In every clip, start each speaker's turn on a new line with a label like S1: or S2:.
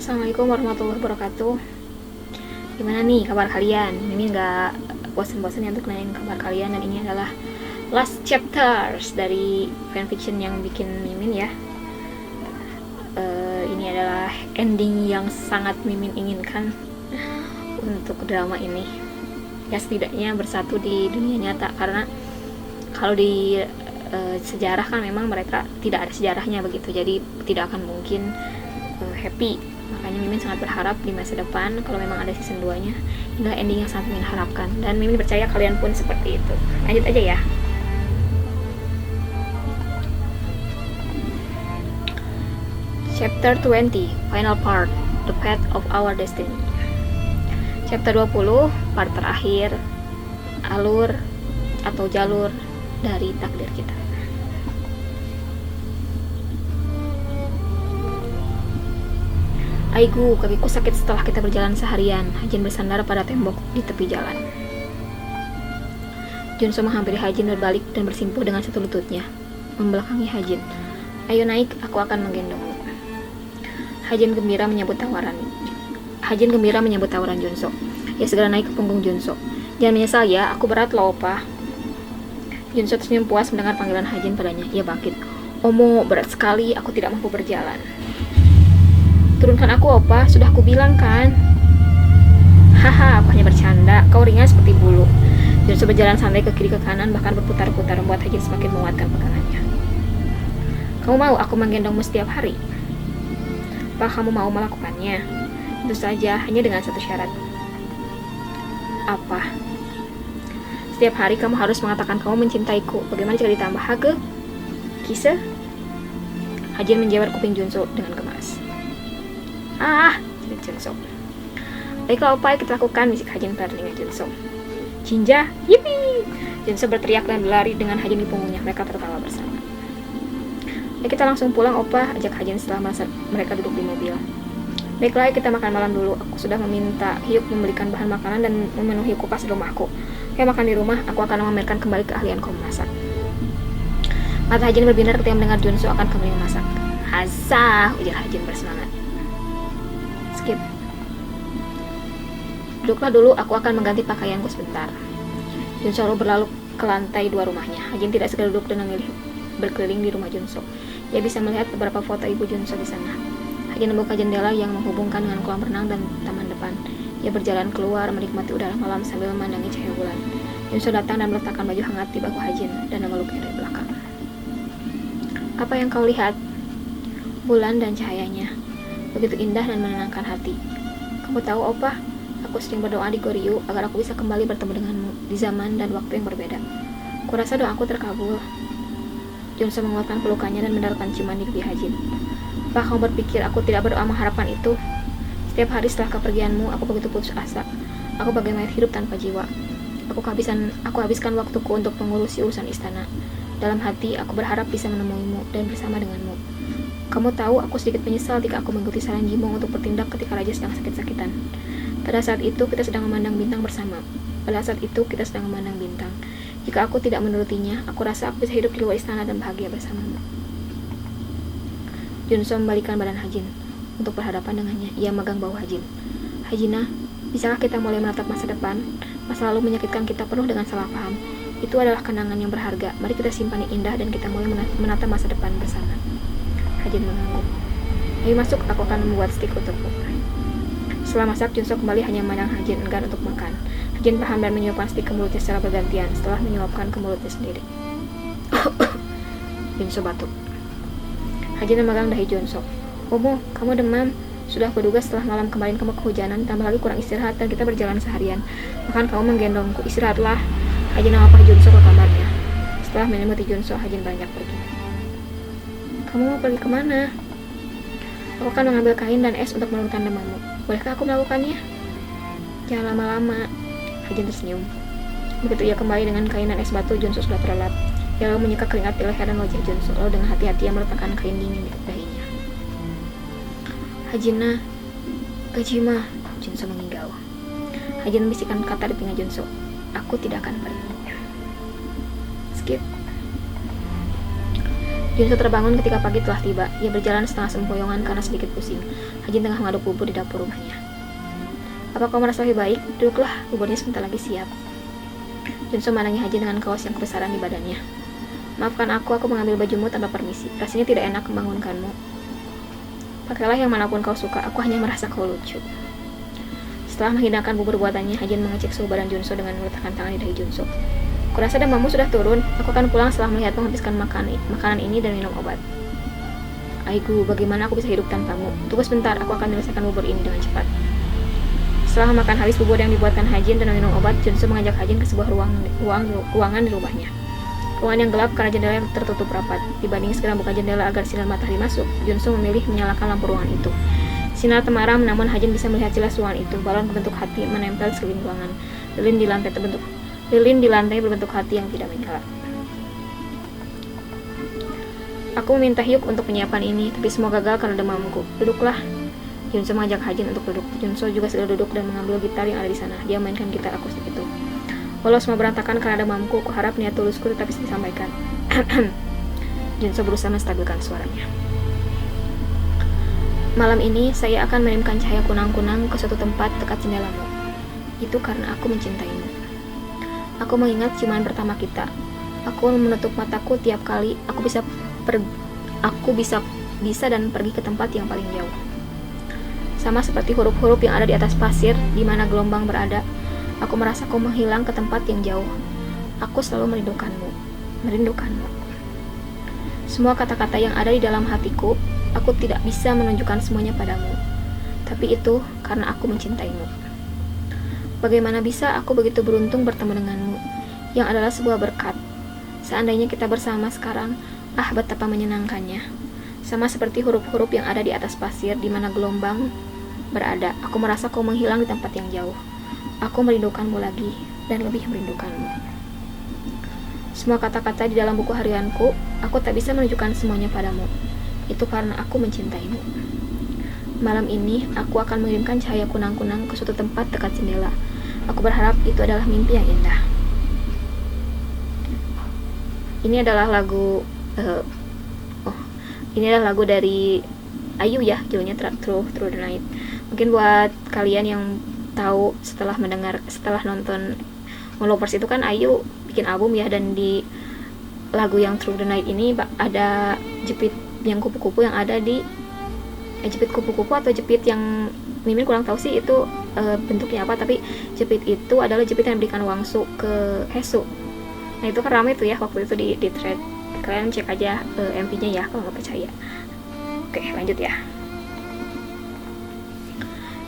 S1: Assalamualaikum warahmatullahi wabarakatuh. Gimana nih kabar kalian? Mimin gak bosan-bosan ya untuk nanyain kabar kalian. Dan ini adalah last chapters dari fanfiction yang bikin Mimin ya. Ini adalah ending yang sangat Mimin inginkan untuk drama ini. Ya setidaknya bersatu di dunia nyata. Karena kalau di sejarah kan memang mereka tidak ada sejarahnya begitu. Jadi tidak akan mungkin happy. Makanya Mimin sangat berharap di masa depan kalau memang ada season 2 nya, inilah ending yang sangat Mimin harapkan, dan Mimin percaya kalian pun seperti itu. Lanjut aja ya. Chapter 20, Final Part, The Path of Our Destiny. Chapter 20, part terakhir, alur atau jalur dari takdir kita. Aigu, kakiku sakit setelah kita berjalan seharian. Hajin bersandar pada tembok di tepi jalan. Junso menghampiri Hajin berbalik dan bersimpuh dengan satu lututnya, membelakangi Hajin. Ayo naik, aku akan menggendongmu. Hajin gembira menyambut tawaran Junso. Ia segera naik ke punggung Junso. Jangan menyesal ya, aku berat loh, Opa. Junso tersenyum puas mendengar panggilan Hajin padanya. Ia bangkit. Omo, berat sekali, aku tidak mampu berjalan. Turunkan aku, Opa, sudah aku bilang kan. Haha, aku hanya bercanda, kau ringan seperti bulu. Junso berjalan santai ke kiri ke kanan, bahkan berputar-putar membuat Hajin semakin menguatkan pegangannya. Kamu mau aku menggendongmu setiap hari? Apa kamu mau melakukannya? Tentu saja, hanya dengan satu syarat. Apa? Setiap hari kamu harus mengatakan kamu mencintaiku. Bagaimana jika ditambah hage? Kise? Hajin menjawab kuping Junso dengan gemas. Jerit Junso. Baiklah, apa yang kita lakukan? Bisik Hajin pada telinga Junso. Jinja, yipi! Junso berteriak dan berlari dengan Hajin di punggungnya. Mereka tertawa bersama. Ayo kita langsung pulang, Opa, ajak Hajin setelah mereka duduk di mobil. Baiklah, kita makan malam dulu. Aku sudah meminta Hyuk membelikan bahan makanan dan memenuhi kulkas di rumahku. Kayak makan di rumah, aku akan memamerkan kembali keahlianku memasak. Mata Hajin berbinar ketika mendengar Junso akan kembali memasak. Hazah, ujar Hajin bersemangat. Skip. Duduklah dulu, aku akan mengganti pakaianku sebentar. Junso lalu berlalu ke lantai 2 rumahnya. Hajin tidak segera duduk dan memilih berkeliling di rumah Junso. Ia bisa melihat beberapa foto ibu Junso di sana. Hajin membuka jendela yang menghubungkan dengan kolam renang dan taman depan. Ia berjalan keluar menikmati udara malam sambil memandangi cahaya bulan. Junso datang dan meletakkan baju hangat di bahu Hajin dan memeluknya dari belakang. Apa yang kau lihat? Bulan dan cahayanya. Begitu indah dan menenangkan hati. Kamu tahu, Opa, aku sering berdoa di Goryu agar aku bisa kembali bertemu denganmu di zaman dan waktu yang berbeda. Kurasa doaku terkabul. Junso menguatkan pelukannya dan mendaratkan ciuman di pipi Hajin. Apa kamu berpikir aku tidak berdoa mengharapkan itu? Setiap hari setelah kepergianmu, aku begitu putus asa. Aku bagai mayat hidup tanpa jiwa. Aku habiskan waktuku untuk mengurusi urusan istana. Dalam hati, aku berharap bisa menemuimu dan bersama denganmu. Kamu tahu, aku sedikit menyesal ketika aku mengikuti saran Jimong untuk bertindak ketika raja sedang sakit-sakitan. Pada saat itu, kita sedang memandang bintang bersama. Jika aku tidak menurutinya, aku rasa aku bisa hidup di luar istana dan bahagia bersamamu. Junso membalikkan badan Hajin untuk berhadapan dengannya. Ia megang bahu Hajin. Hajina, bisakah kita mulai menatap masa depan? Masa lalu menyakitkan kita penuh dengan salah paham. Itu adalah kenangan yang berharga. Mari kita simpan yang indah dan kita mulai menatap masa depan bersama. Hajin mengangguk. Ayo masuk, aku akan membuat stik untukmu. Setelah masak, Junso kembali hanya memandang Hajin enggan untuk makan. Hajin paham dan menyuapkan stik ke mulutnya secara bergantian setelah menyuapkan ke mulutnya sendiri. Junso batuk. Hajin memegang dahi Junso. Omo, kamu demam. Sudah kuduga setelah malam kemarin kamu kehujanan, tambah lagi kurang istirahat dan kita berjalan seharian. Bahkan kamu menggendongku. Istirahatlah. Hajin mengapa Junso ke kamarnya. Setelah menyelimuti Junso, Hajin beranjak pergi. Kamu mau pergi kemana? Aku akan mengambil kain dan es untuk menurunkan demammu. Bolehkah aku melakukannya? Jangan lama-lama. Hajin tersenyum. Begitu ia kembali dengan kain dan es batu, Junso sudah terlelap. Ia lalu menyeka keringat di leher dan wajah Junso, lalu dengan hati-hati ia meletakkan kain dingin di dahinya. Hajina, Gajima, Junso mengigau. Hajin membisikkan kata di telinga Junso. Aku tidak akan pergi. Skip. Junso terbangun ketika pagi telah tiba. Ia berjalan setengah sempoyongan karena sedikit pusing. Hajin tengah mengaduk bubur di dapur rumahnya. Apa kau merasa lebih baik? Duduklah, buburnya sebentar lagi siap. Junso memandangi Hajin dengan kaos yang kebesaran di badannya. Maafkan aku mengambil bajumu tanpa permisi. Rasanya tidak enak membangunkanmu. Pakailah yang manapun kau suka, aku hanya merasa kau lucu. Setelah menghidangkan bubur buatannya, Hajin mengecek suhu badan Junso dengan meletakkan tangan di dahi Junso. Kurasa demammu sudah turun. Aku akan pulang setelah melihat menghabiskan makanan ini dan minum obat. Aigu, bagaimana aku bisa hidup tanpamu? Tunggu sebentar, aku akan menyelesaikan bubur ini dengan cepat. Setelah makan habis bubur yang dibuatkan Hajin dan minum obat, Junso mengajak Hajin ke sebuah ruangan di rumahnya. Ruangan yang gelap karena jendela yang tertutup rapat. Dibanding segera buka jendela agar sinar matahari masuk, Junso memilih menyalakan lampu ruangan itu. Sinar temaram, namun Hajin bisa melihat jelas ruangan itu. Balon berbentuk hati menempel sekeliling ruangan. Lilin di lantai berbentuk hati yang tidak menyala. Aku meminta Hyuk untuk menyiapkan ini, tapi semua gagal karena demamku. Duduklah. Junso mengajak Hajin untuk duduk. Junso juga segera duduk dan mengambil gitar yang ada di sana. Dia mainkan gitar akustik itu. Walau semua berantakan karena demamku, aku harap niat tulusku tetap bisa disampaikan. Junso berusaha menstabilkan suaranya. Malam ini, saya akan mengirimkan cahaya kunang-kunang ke suatu tempat dekat jendelamu. Itu karena aku mencintaimu. Aku mengingat ciuman pertama kita. Aku menutup mataku tiap kali aku bisa dan pergi ke tempat yang paling jauh. Sama seperti huruf-huruf yang ada di atas pasir di mana gelombang berada. Aku merasa kau menghilang ke tempat yang jauh. Aku selalu merindukanmu. Semua kata-kata yang ada di dalam hatiku, aku tidak bisa menunjukkan semuanya padamu. Tapi itu karena aku mencintaimu. Bagaimana bisa aku begitu beruntung bertemu denganmu, yang adalah sebuah berkat. Seandainya kita bersama sekarang, betapa menyenangkannya. Sama seperti huruf-huruf yang ada di atas pasir di mana gelombang berada. Aku merasa kau menghilang di tempat yang jauh. Aku merindukanmu lagi dan lebih merindukanmu. Semua kata-kata di dalam buku harianku, aku tak bisa menunjukkan semuanya padamu. Itu karena aku mencintaimu. Malam ini, aku akan mengirimkan cahaya kunang-kunang ke suatu tempat dekat jendela. Aku berharap itu adalah mimpi yang indah. Ini adalah lagu dari Ayu ya, judulnya Through the Night. Mungkin buat kalian yang tahu setelah nonton Moonlovers itu kan Ayu bikin album ya, dan di lagu yang Through the Night ini ada jepit yang kupu-kupu yang ada di jepit kupu-kupu atau jepit yang Mimin kurang tahu sih itu bentuknya apa, tapi jepit itu adalah jepit yang diberikan Wangsu ke Hesu. Nah itu kan ramai tuh ya waktu itu di thread. Kalian cek aja MV-nya ya kalau nggak percaya. Oke, lanjut ya.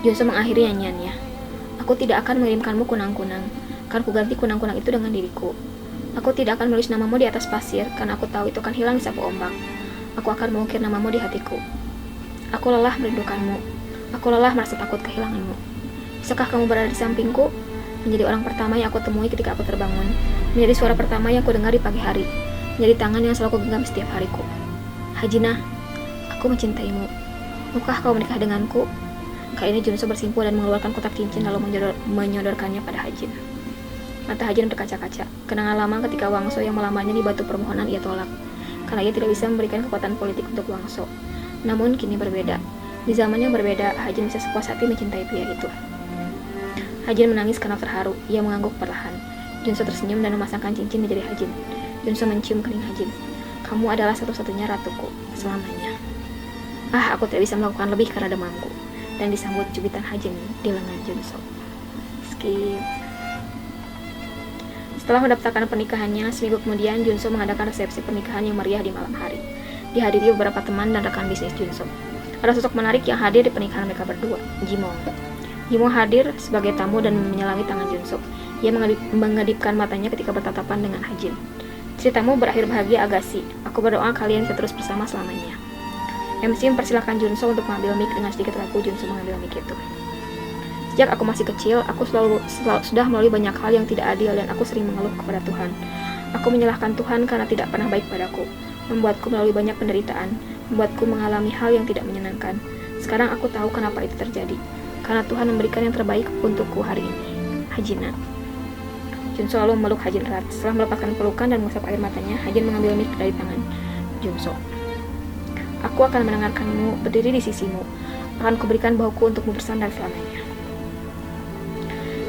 S1: Junso mengakhiri nyanyiannya. Aku tidak akan mengirimkanmu kunang-kunang, karena aku ganti kunang-kunang itu dengan diriku. Aku tidak akan menulis namamu di atas pasir, karena aku tahu itu akan hilang di sapu ombak. Aku akan mengukir namamu di hatiku. Aku lelah merindukanmu. Aku lelah merasa takut kehilanganmu. Bisakah kamu berada di sampingku? Menjadi orang pertama yang aku temui ketika aku terbangun. Menjadi suara pertama yang aku dengar di pagi hari. Menjadi tangan yang selalu aku genggam setiap hariku. Hajina, aku mencintaimu. Maukah kau menikah denganku? Kali ini Junso bersimpuh dan mengeluarkan kotak cincin lalu menyodorkannya pada Hajin. Mata Hajin berkaca-kaca. Kenangan lama ketika Wangso yang melamarnya di batu permohonan ia tolak, karena ia tidak bisa memberikan kekuatan politik untuk Wangso. Namun kini berbeda. Di zaman yang berbeda, Hajin bisa sepuas hati mencintai pria itu. Hajin menangis karena terharu. Ia mengangguk perlahan. Junso tersenyum dan memasangkan cincin di jari Hajin. Junso mencium kening Hajin. Kamu adalah satu-satunya ratuku, selamanya. Aku tidak bisa melakukan lebih karena demamku. Dan disambut cubitan Hajin di lengan Junso. Skip. Setelah mendaftarkan pernikahannya, seminggu kemudian Junso mengadakan resepsi pernikahan yang meriah di malam hari. Dihadiri beberapa teman dan rekan bisnis Junso. Ada sosok menarik yang hadir di pernikahan mereka berdua, Jimong. Jimong hadir sebagai tamu dan menyelami tangan Junso. Ia mengedipkan matanya ketika bertatapan dengan Hajin. Ceritamu berakhir bahagia, Agassi. Aku berdoa kalian bisa terus bersama selamanya. MC mempersilahkan Junso untuk mengambil mic. Dengan sedikit ragu Junso mengambil mic itu. Sejak aku masih kecil, aku sudah melalui banyak hal yang tidak adil dan aku sering mengeluh kepada Tuhan. Aku menyalahkan Tuhan karena tidak pernah baik padaku, membuatku melalui banyak penderitaan, membuatku mengalami hal yang tidak menyenangkan. Sekarang aku tahu kenapa itu terjadi, karena Tuhan memberikan yang terbaik untukku hari ini. Hajina. Junso lalu memeluk Hajin erat. Setelah melepaskan pelukan dan mengusap air matanya, Hajin mengambil mic dari tangan Junso. Aku akan mendengarkanmu, berdiri di sisimu. Akan kuberikan bahuku untukmu bersandar selamanya.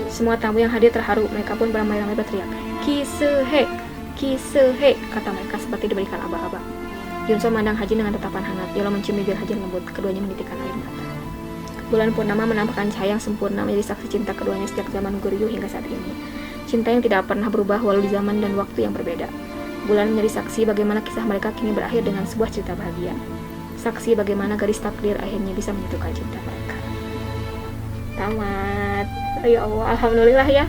S1: Semua tamu yang hadir terharu. Mereka pun beramai-ramai berteriak, Kisehe, Kisehe, kata mereka seperti diberikan aba-aba. Junso memandang Hajin dengan tatapan hangat. Dia mencium bibir Hajin lembut. Keduanya menitikkan air mata. Bulan purnama menampakkan cahaya yang sempurna menjadi saksi cinta keduanya sejak zaman Goryeo hingga saat ini. Cinta yang tidak pernah berubah walau di zaman dan waktu yang berbeda. Bulan menjadi saksi bagaimana kisah mereka kini berakhir dengan sebuah cerita bahagia. Saksi bagaimana garis takdir akhirnya bisa menyatukan cinta mereka. Tamat. Ya Allah, alhamdulillah ya.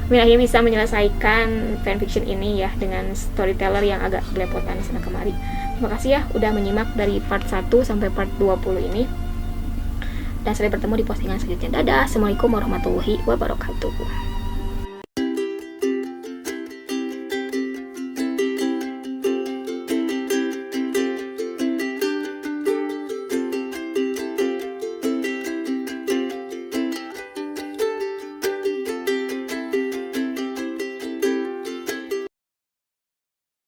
S1: Akhirnya bisa menyelesaikan fanfiction ini ya dengan storyteller yang agak belepotan sana kemari. Terima kasih ya udah menyimak dari part 1 sampai part 20 ini. Dan sampai bertemu di postingan selanjutnya. Dadah. Assalamualaikum warahmatullahi wabarakatuh.